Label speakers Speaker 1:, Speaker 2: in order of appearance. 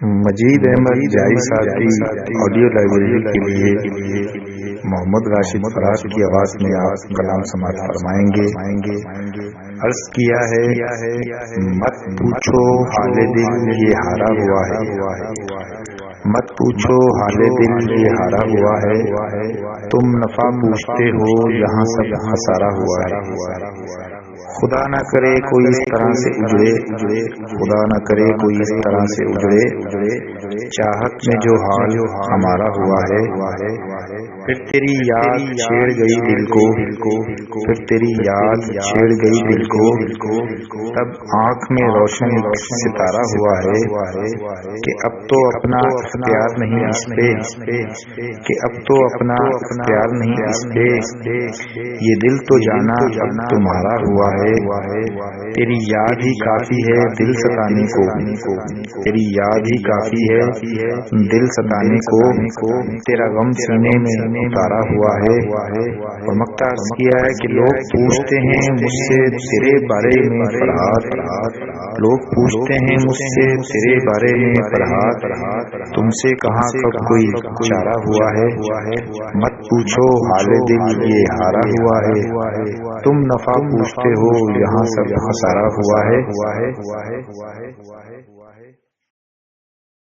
Speaker 1: مجید احمد جائی صاحب کی آڈیو لائبریری کے لیے محمد راشد فراز کی آواز میں آپ کلام سماعت فرمائیں گے۔ عرض کیا ہے مت پوچھو حال دل یہ ہارا ہوا ہے، مت پوچھو حال دل یہ ہارا ہوا ہے، تم نفع پوچھتے ہو یہاں سب خسارہ ہوا ہے۔ خدا نہ کرے کوئی اس طرح سے اجڑے، خدا نہ کرے کوئی اس طرح سے اجڑے، چاہت میں جو حال ہمارا ہوا ہے، پھر تیری یاد چھیڑ گئی دل کو، پھر تیری یاد چھیڑ گئی دل کو، تب آنکھ میں روشن ایک ستارہ ہوا ہے کہ اب تو اپنا اختیار نہیں اس پہ، کہ اب تو اپنا اختیار نہیں اس پہ، یہ دل تو جانا اب تمہارا ہوا ہے، تیری یاد ہی کافی ہے دل ستانے کو، تیری یاد ہی کافی ہے دل ستانے کو، تیرا غم سینے میں اتارا ہوا ہے۔ اور مکتا عرض کیا ہے کہ لوگ پوچھتے ہیں مجھ سے تیرے بارے میں فرحات، لوگ پوچھتے ہیں مجھ سے تیرے بارے میں فرحات، تم سے کہاں کب کوئی چارہ ہوا ہے، مت پوچھو حال دل یہ ہارا ہوا ہے، تم نفع پوچھتے ہو یہاں سب خسارہ ہوا ہے۔